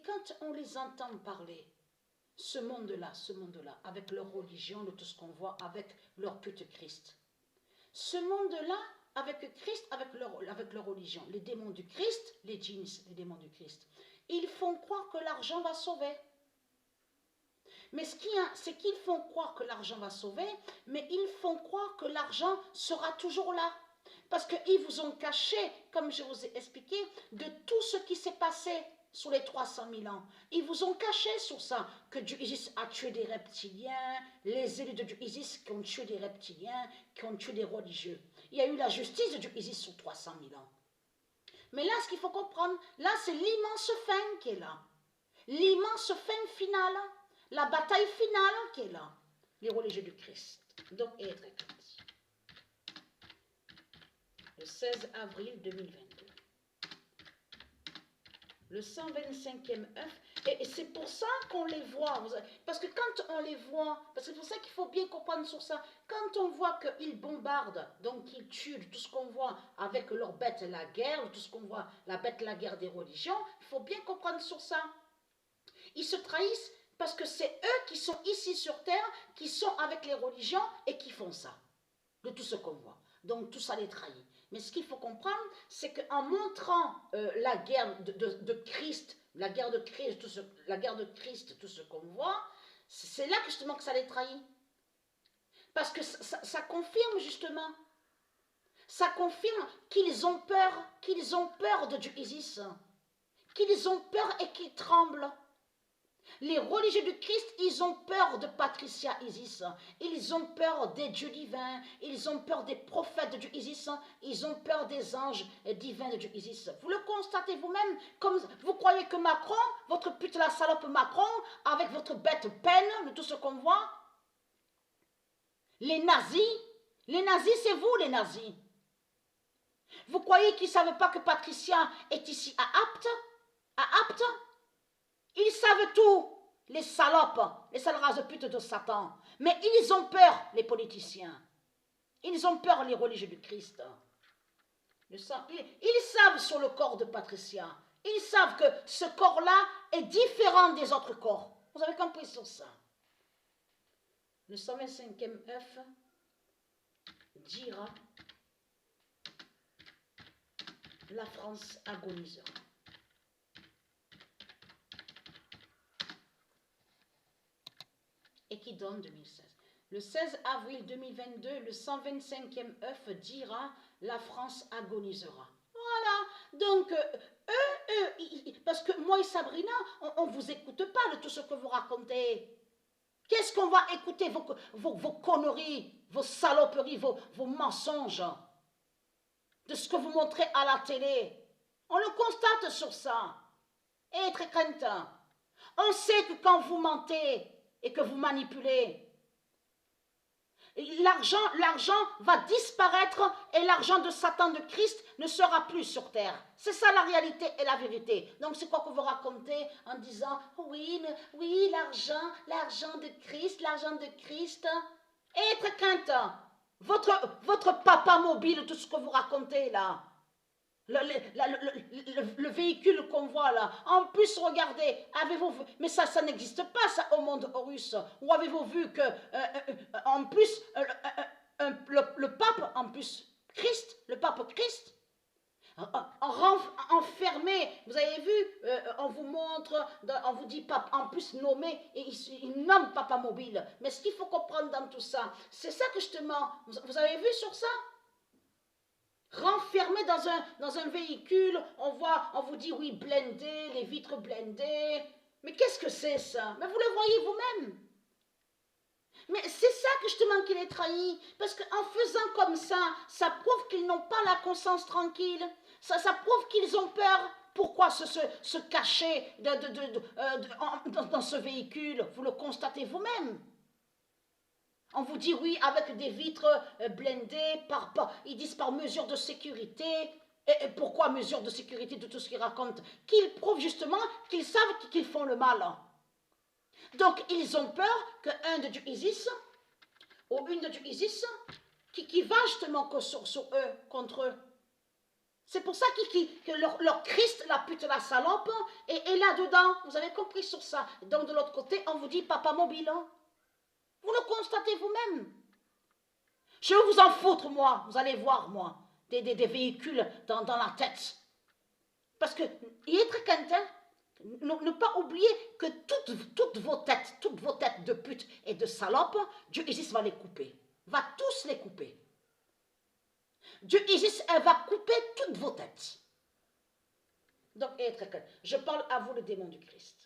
quand on les entend parler, ce monde-là, avec leur religion, de tout ce qu'on voit, avec leur pute Christ, ce monde-là, avec Christ, avec leur religion, les démons du Christ, les djinns, les démons du Christ, ils font croire que l'argent va sauver. Mais ce qu'il y a, c'est qu'ils font croire que l'argent va sauver, mais ils font croire que l'argent sera toujours là. Parce qu'ils vous ont caché, comme je vous ai expliqué, de tout ce qui s'est passé sur les 300 000 ans. Ils vous ont caché sur ça, que Dieu Isis a tué des reptiliens, les élus de Dieu Isis qui ont tué des reptiliens, qui ont tué des religieux. Il y a eu la justice de Dieu Isis sur 300 000 ans. Mais là, ce qu'il faut comprendre, là, c'est l'immense fin qui est là. L'immense fin finale, la bataille finale qui est là. Les religieux du Christ. Donc, être chrétien. Le 16 avril 2022. Le 125e œuf. Et c'est pour ça qu'on les voit. Parce que quand on les voit, parce que c'est pour ça qu'il faut bien comprendre sur ça. Quand on voit qu'ils bombardent, donc qu'ils tuent, tout ce qu'on voit avec leur bête la guerre, tout ce qu'on voit, la bête la guerre des religions, il faut bien comprendre sur ça. Ils se trahissent parce que c'est eux qui sont ici sur terre, qui sont avec les religions et qui font ça. De tout ce qu'on voit. Donc tout ça les trahit. Mais ce qu'il faut comprendre, c'est qu'en montrant la guerre de Christ, la guerre de Christ, tout ce qu'on voit, c'est là justement que ça les trahit. Parce que ça confirme justement. Ça confirme qu'ils ont peur de Dieu Isis. Qu'ils ont peur et qu'ils tremblent. Les religieux du Christ, ils ont peur de Patricia Isis, ils ont peur des dieux divins, ils ont peur des prophètes de Dieu Isis, ils ont peur des anges divins de Dieu Isis. Vous le constatez vous-même, comme vous croyez que Macron, votre pute la salope Macron, avec votre bête peine, de tout ce qu'on voit, les nazis c'est vous les nazis. Vous croyez qu'ils ne savent pas que Patricia est ici à Apt? Ils savent tout, les salopes, les sales races de pute de Satan. Mais ils ont peur, les politiciens. Ils ont peur, les religieux du Christ. Ils savent sur le corps de Patricia. Ils savent que ce corps-là est différent des autres corps. Vous avez compris sur ça. Le 125e œuf dira: la France agonisera. Et qui donne 2016. Le 16 avril 2022, le 125e œuf dira: la France agonisera. Voilà. Donc, parce que moi et Sabrina, on ne vous écoute pas de tout ce que vous racontez. Qu'est-ce qu'on va écouter? Vos conneries, vos saloperies, vos mensonges. De ce que vous montrez à la télé. On le constate sur ça. Et très craintant. On sait que quand vous mentez et que vous manipulez, l'argent va disparaître et l'argent de Satan de Christ ne sera plus sur terre. C'est ça la réalité et la vérité. Donc c'est quoi que vous racontez en disant: oui, l'argent de Christ. Et très craintant. Votre papa mobile, tout ce que vous racontez là, le véhicule qu'on voit là, en plus regardez, avez-vous vu, mais ça n'existe pas ça au monde russe, ou avez-vous vu que en plus le pape, en plus Christ, le pape Christ, enfermé, vous avez vu, on vous montre, on vous dit pape, en plus nommé, et il nomme papa mobile. Mais ce qu'il faut comprendre dans tout ça, c'est ça que justement, vous avez vu sur ça, renfermé dans un véhicule, on vous dit oui, blindé, les vitres blindées. Mais qu'est-ce que c'est ça? Mais vous le voyez vous-même. Mais c'est ça que justement qu'il est trahi. Parce qu'en faisant comme ça prouve qu'ils n'ont pas la conscience tranquille. Ça prouve qu'ils ont peur. Pourquoi se cacher dans ce véhicule? Vous le constatez vous-même. On vous dit oui, avec des vitres blindées, ils disent par mesure de sécurité. Et pourquoi mesure de sécurité de tout ce qu'ils racontent? Qu'ils prouvent justement qu'ils savent qu'ils font le mal. Donc ils ont peur qu'un de Dieu Isis, ou une de Dieu Isis, qui va justement sur eux, contre eux. C'est pour ça que leur Christ, la pute, la salope, est là-dedans. Vous avez compris sur ça. Donc de l'autre côté, on vous dit papa mobile. Hein. Vous le constatez vous-même. Je vais vous en foutre, moi. Vous allez voir, moi. Des véhicules dans la tête. Parce que, il est très quintin. Ne pas oublier que toutes vos têtes de pute et de salope, Dieu Isis va les couper. Va tous les couper. Dieu Isis, elle va couper toutes vos têtes. Donc, je parle à vous, le démon du Christ.